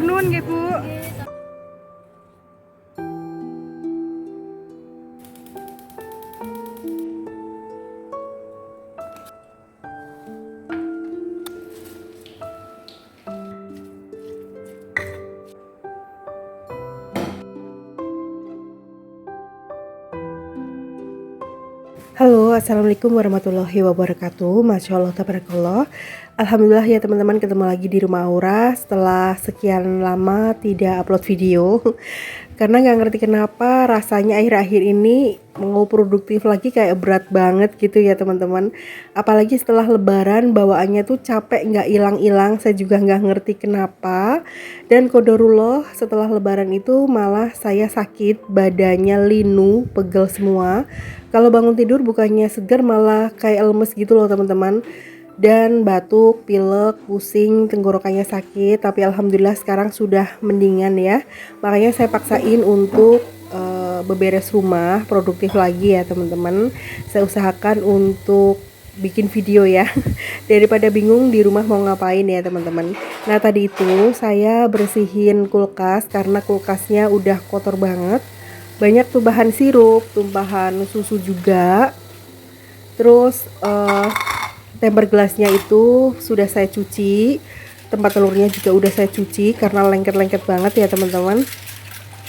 nuwun nggih, Bu. Halo, assalamualaikum warahmatullahi wabarakatuh. Masya Allah, tabarakallah. Alhamdulillah ya teman-teman, ketemu lagi di rumah Aura setelah sekian lama tidak upload video. Karena nggak ngerti kenapa rasanya akhir-akhir ini mau produktif lagi kayak berat banget gitu ya teman-teman. Apalagi setelah lebaran bawaannya tuh capek nggak hilang-hilang. Saya juga nggak ngerti kenapa. Dan qadarullah setelah lebaran itu malah saya sakit, badannya linu, pegel semua. Kalau bangun tidur bukannya segar malah kayak lemes gitu loh teman-teman. Dan batuk, pilek, pusing, tenggorokannya sakit. Tapi alhamdulillah sekarang sudah mendingan ya. Makanya saya paksain untuk beberes rumah, produktif lagi ya teman-teman. Saya usahakan untuk bikin video ya. Daripada bingung di rumah mau ngapain ya teman-teman. Nah tadi itu saya bersihin kulkas karena kulkasnya udah kotor banget. Banyak tumpahan sirup, tumpahan susu juga. Terus temper gelasnya itu sudah saya cuci. Tempat telurnya juga udah saya cuci karena lengket-lengket banget ya teman-teman.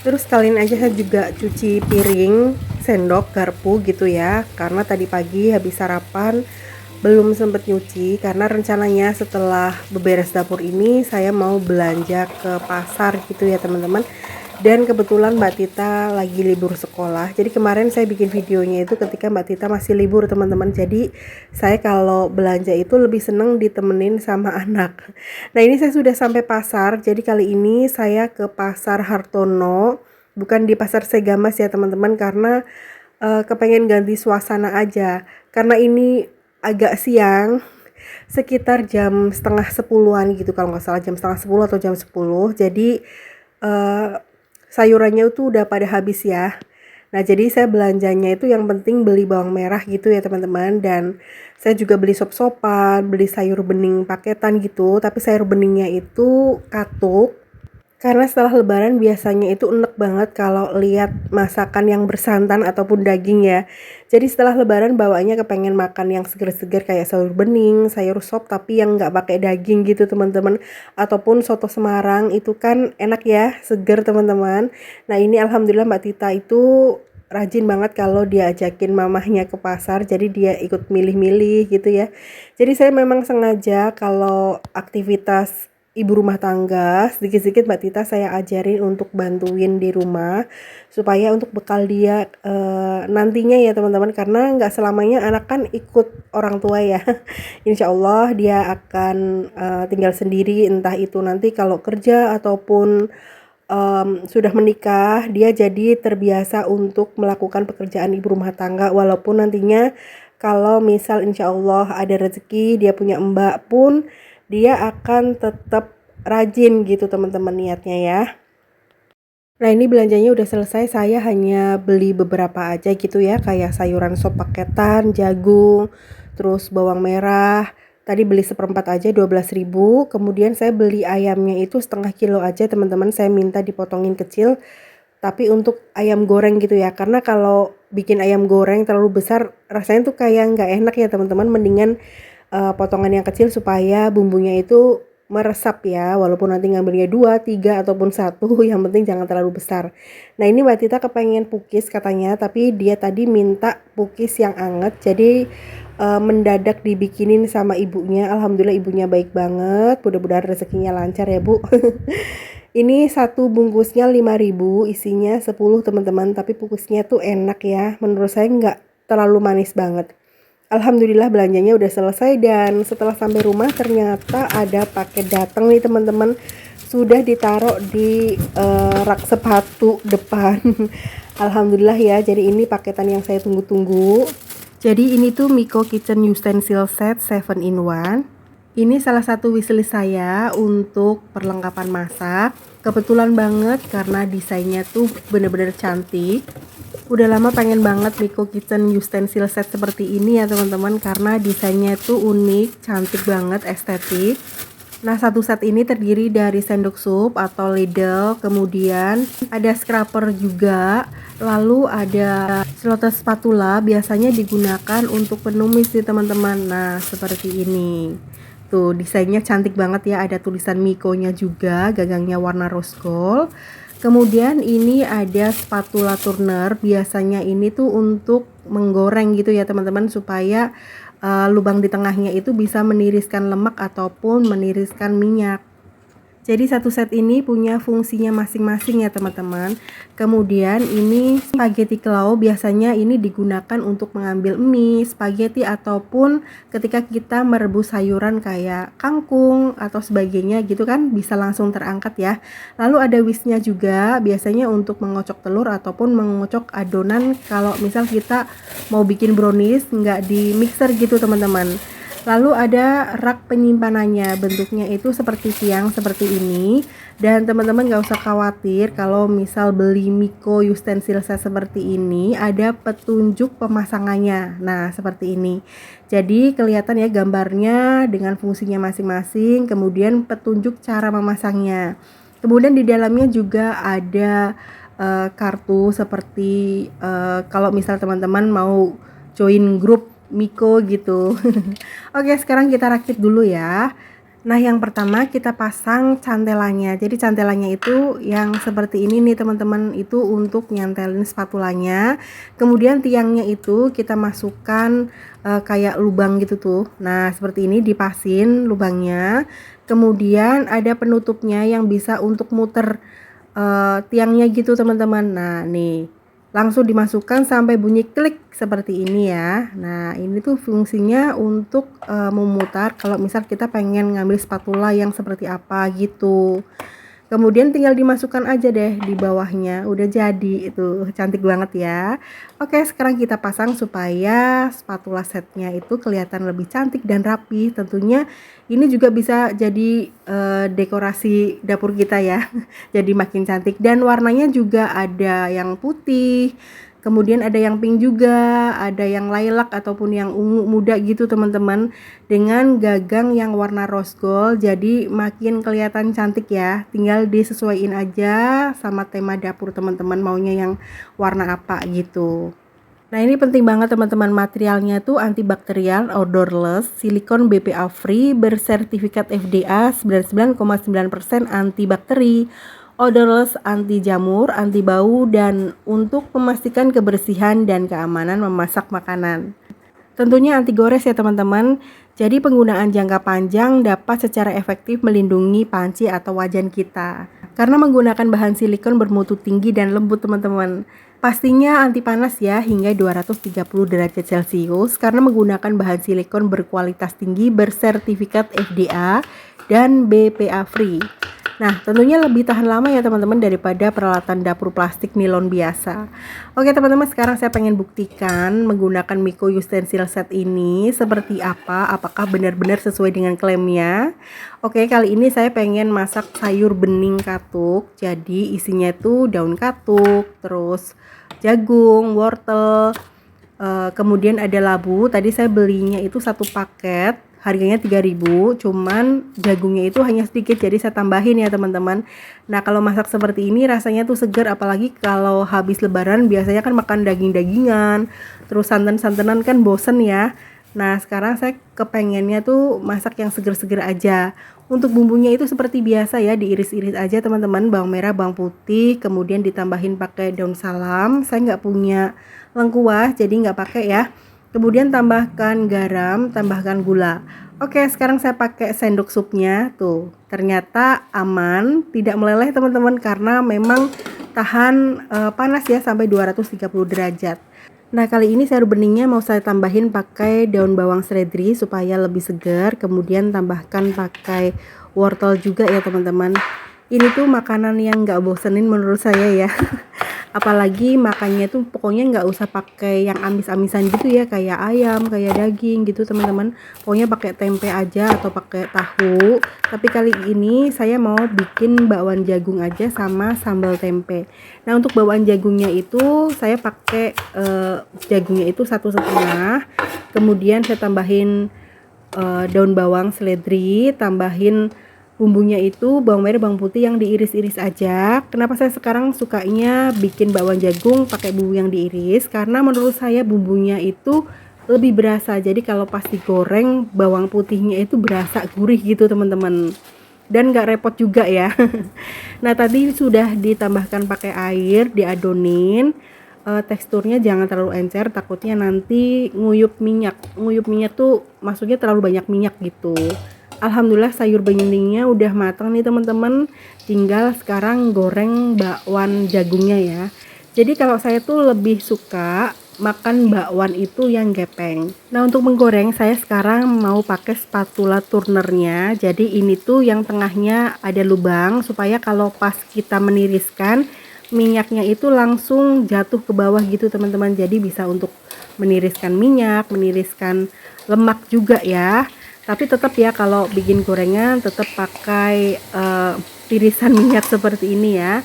Terus kalian aja saya juga cuci piring, sendok, garpu gitu ya. Karena tadi pagi habis sarapan belum sempet nyuci karena rencananya setelah beberes dapur ini saya mau belanja ke pasar gitu ya teman-teman. Dan kebetulan Mbak Tita lagi libur sekolah. Jadi kemarin saya bikin videonya itu ketika Mbak Tita masih libur teman-teman. Jadi saya kalau belanja itu lebih seneng ditemenin sama anak. Nah ini saya sudah sampai pasar. Jadi kali ini saya ke pasar Hartono. Bukan di pasar Segamas ya teman-teman. Karena kepengen ganti suasana aja. Karena ini agak siang. Sekitar jam setengah 10-an gitu kalau nggak salah, jam setengah 10 atau jam 10. Jadi sayurannya itu udah pada habis ya. Nah jadi saya belanjanya itu yang penting beli bawang merah gitu ya teman-teman. Dan saya juga beli sop-sopan, beli sayur bening paketan gitu. Tapi sayur beningnya itu katuk. Karena setelah lebaran biasanya itu enek banget kalau lihat masakan yang bersantan ataupun daging ya. Jadi setelah lebaran bawaannya kepengen makan yang seger-seger kayak sayur bening, sayur sop tapi yang nggak pakai daging gitu teman-teman. Ataupun soto Semarang itu kan enak ya, seger teman-teman. Nah ini alhamdulillah Mbak Tita itu rajin banget kalau dia ajakin mamahnya ke pasar. Jadi dia ikut milih-milih gitu ya. Jadi saya memang sengaja kalau aktivitas ibu rumah tangga, sedikit-sedikit Mbak Tita saya ajarin untuk bantuin di rumah supaya untuk bekal dia nantinya ya teman-teman, karena nggak selamanya anak kan ikut orang tua ya. Insya Allah dia akan tinggal sendiri, entah itu nanti kalau kerja ataupun sudah menikah, dia jadi terbiasa untuk melakukan pekerjaan ibu rumah tangga. Walaupun nantinya kalau misal insya Allah ada rezeki dia punya mbak pun dia akan tetap rajin gitu teman-teman niatnya ya. Nah ini belanjanya udah selesai, saya hanya beli beberapa aja gitu ya, kayak sayuran sop paketan, jagung, terus bawang merah. Tadi beli seperempat aja 12.000. Kemudian saya beli ayamnya itu setengah kilo aja teman-teman, saya minta dipotongin kecil. Tapi untuk ayam goreng gitu ya, karena kalau bikin ayam goreng terlalu besar rasanya tuh kayak nggak enak ya teman-teman. Mendingan potongan yang kecil supaya bumbunya itu meresap ya, walaupun nanti ngambilnya 2, 3 ataupun 1, yang penting jangan terlalu besar. Nah ini Mbak Tita kepengen pukis katanya, tapi dia tadi minta pukis yang anget, jadi mendadak dibikinin sama ibunya. Alhamdulillah ibunya baik banget, mudah-mudahan rezekinya lancar ya Bu. Ini satu bungkusnya 5.000, isinya 10 teman-teman, tapi pukisnya tuh enak ya, menurut saya nggak terlalu manis banget. Alhamdulillah belanjanya udah selesai dan setelah sampai rumah ternyata ada paket datang nih teman-teman. Sudah ditaruh di rak sepatu depan. Alhamdulillah ya, jadi ini paketan yang saya tunggu-tunggu. Jadi ini tuh Miko Kitchen Utensil Set 7 in 1. Ini salah satu wishlist saya untuk perlengkapan masak. Kebetulan banget karena desainnya tuh bener-bener cantik. Udah lama pengen banget Miko Kitchen Utensil Set seperti ini ya teman-teman, karena desainnya tuh unik, cantik banget, estetik. Nah, satu set ini terdiri dari sendok sup atau ladle, kemudian ada scraper juga, lalu ada selotes spatula, biasanya digunakan untuk penumis nih teman-teman. Nah, seperti ini. Tuh, desainnya cantik banget ya, ada tulisan Miko-nya juga, gagangnya warna rose gold. Kemudian ini ada spatula turner, biasanya ini tuh untuk menggoreng gitu ya teman-teman, supaya lubang di tengahnya itu bisa meniriskan lemak ataupun meniriskan minyak. Jadi satu set ini punya fungsinya masing-masing ya teman-teman. Kemudian ini spaghetti claw, biasanya ini digunakan untuk mengambil mie, spaghetti ataupun ketika kita merebus sayuran kayak kangkung atau sebagainya gitu kan, bisa langsung terangkat ya. Lalu ada whisknya juga, biasanya untuk mengocok telur ataupun mengocok adonan kalau misal kita mau bikin brownies nggak di mixer gitu teman-teman. Lalu ada rak penyimpanannya, bentuknya itu seperti tiang seperti ini. Dan teman-teman gak usah khawatir kalau misal beli Miko utensil set seperti ini, ada petunjuk pemasangannya. Nah, seperti ini. Jadi kelihatan ya gambarnya dengan fungsinya masing-masing, kemudian petunjuk cara memasangnya. Kemudian di dalamnya juga ada kartu seperti kalau misal teman-teman mau join grup Miko gitu. Oke, sekarang kita rakit dulu ya. Nah, yang pertama kita pasang cantelannya. Jadi cantelannya itu yang seperti ini nih teman-teman, itu untuk nyantelin spatulanya. Kemudian tiangnya itu kita masukkan kayak lubang gitu tuh. Nah, seperti ini dipasin lubangnya. Kemudian ada penutupnya yang bisa untuk muter tiangnya gitu teman-teman. Nah, nih langsung dimasukkan sampai bunyi klik seperti ini ya. Nah, ini tuh fungsinya untuk memutar kalau misal kita pengen ngambil spatula yang seperti apa gitu. Kemudian tinggal dimasukkan aja deh di bawahnya, udah jadi. Itu cantik banget ya. Oke, sekarang kita pasang supaya spatula setnya itu kelihatan lebih cantik dan rapi. Tentunya ini juga bisa jadi dekorasi dapur kita ya. Jadi makin cantik, dan warnanya juga ada yang putih, kemudian ada yang pink juga, ada yang lilac ataupun yang ungu muda gitu teman-teman, dengan gagang yang warna rose gold, jadi makin kelihatan cantik ya. Tinggal disesuaiin aja sama tema dapur teman-teman, maunya yang warna apa gitu. Nah, ini penting banget teman-teman, materialnya tuh antibakterial, odorless, silikon BPA free, bersertifikat FDA 99,9% antibakteri, odorless, anti jamur, anti bau, dan untuk memastikan kebersihan dan keamanan memasak makanan. Tentunya anti gores ya teman-teman. Jadi penggunaan jangka panjang dapat secara efektif melindungi panci atau wajan kita. Karena menggunakan bahan silikon bermutu tinggi dan lembut teman-teman. Pastinya anti panas ya, hingga 230 derajat Celcius, karena menggunakan bahan silikon berkualitas tinggi, bersertifikat FDA dan BPA free. Nah, tentunya lebih tahan lama ya teman-teman daripada peralatan dapur plastik nilon biasa. Oke teman-teman, sekarang saya pengen buktikan menggunakan Miko utensil set ini seperti apa, apakah benar-benar sesuai dengan klaimnya. Oke, kali ini saya pengen masak sayur bening katuk. Jadi isinya itu daun katuk, terus jagung, wortel, kemudian ada labu. Tadi saya belinya itu satu paket, harganya 3.000, cuman jagungnya itu hanya sedikit, jadi saya tambahin ya teman-teman. Nah, kalau masak seperti ini rasanya tuh segar, apalagi kalau habis lebaran biasanya kan makan daging-dagingan, terus santan-santanan kan bosen ya. Nah, sekarang saya kepengennya tuh masak yang seger-seger aja. Untuk bumbunya itu seperti biasa ya, diiris-iris aja teman-teman, bawang merah, bawang putih, kemudian ditambahin pakai daun salam. Saya nggak punya lengkuas, jadi nggak pakai ya. Kemudian tambahkan garam, tambahkan gula. Oke, sekarang saya pakai sendok supnya. Tuh, ternyata aman, tidak meleleh teman-teman, karena memang tahan panas ya sampai 230 derajat. Nah, kali ini sayur beningnya mau saya tambahin pakai daun bawang seledri supaya lebih segar. Kemudian tambahkan pakai wortel juga ya teman-teman. Ini tuh makanan yang nggak bosenin menurut saya ya. Apalagi makannya tuh pokoknya nggak usah pakai yang amis-amisan gitu ya, kayak ayam, kayak daging gitu teman-teman. Pokoknya pakai tempe aja atau pakai tahu. Tapi kali ini saya mau bikin bakwan jagung aja sama sambal tempe. Nah, untuk bakwan jagungnya itu saya pakai jagungnya itu 1,5. Kemudian saya tambahin daun bawang seledri, tambahin bumbunya itu bawang merah, bawang putih yang diiris-iris aja. Kenapa saya sekarang sukanya bikin bakwan jagung pakai bumbu yang diiris? Karena menurut saya bumbunya itu lebih berasa. Jadi kalau pas digoreng bawang putihnya itu berasa gurih gitu teman-teman. Dan gak repot juga ya. Nah tadi sudah ditambahkan pakai air, diadonin. Teksturnya jangan terlalu encer, takutnya nanti nguyup minyak. Nguyup minyak tuh maksudnya terlalu banyak minyak gitu. Alhamdulillah sayur benyeningnya udah matang nih teman-teman. Tinggal sekarang goreng bakwan jagungnya ya. Jadi kalau saya tuh lebih suka makan bakwan itu yang gepeng. Nah untuk menggoreng saya sekarang mau pakai spatula turnernya. Jadi ini tuh yang tengahnya ada lubang supaya kalau pas kita meniriskan minyaknya itu langsung jatuh ke bawah gitu teman-teman. Jadi bisa untuk meniriskan minyak, meniriskan lemak juga ya. Tapi tetap ya kalau bikin gorengan tetap pakai tirisan minyak seperti ini ya.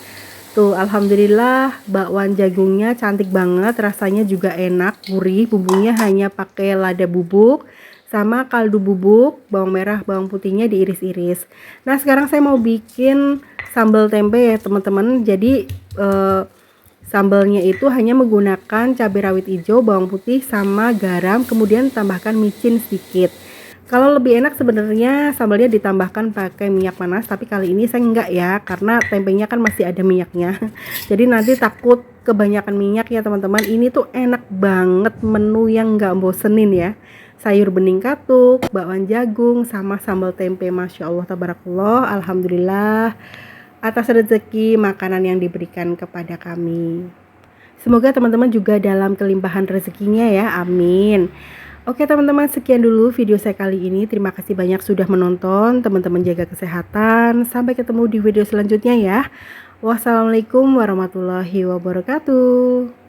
Tuh alhamdulillah bakwan jagungnya cantik banget, rasanya juga enak, gurih. Bumbunya hanya pakai lada bubuk sama kaldu bubuk, bawang merah, bawang putihnya diiris-iris. Nah sekarang saya mau bikin sambal tempe ya teman-teman. Jadi sambalnya itu hanya menggunakan cabai rawit hijau, bawang putih sama garam, kemudian tambahkan micin sedikit. Kalau lebih enak sebenarnya sambalnya ditambahkan pakai minyak panas, tapi kali ini saya enggak ya, karena tempenya kan masih ada minyaknya. Jadi nanti takut kebanyakan minyak ya teman-teman. Ini tuh enak banget, menu yang enggak bosenin ya. Sayur bening katuk, bakwan jagung, sama sambal tempe. Masya Allah, tabarakallah, alhamdulillah atas rezeki makanan yang diberikan kepada kami. Semoga teman-teman juga dalam kelimpahan rezekinya ya, amin. Oke teman-teman, sekian dulu video saya kali ini. Terima kasih banyak sudah menonton. Teman-teman jaga kesehatan. Sampai ketemu di video selanjutnya ya. Wassalamualaikum warahmatullahi wabarakatuh.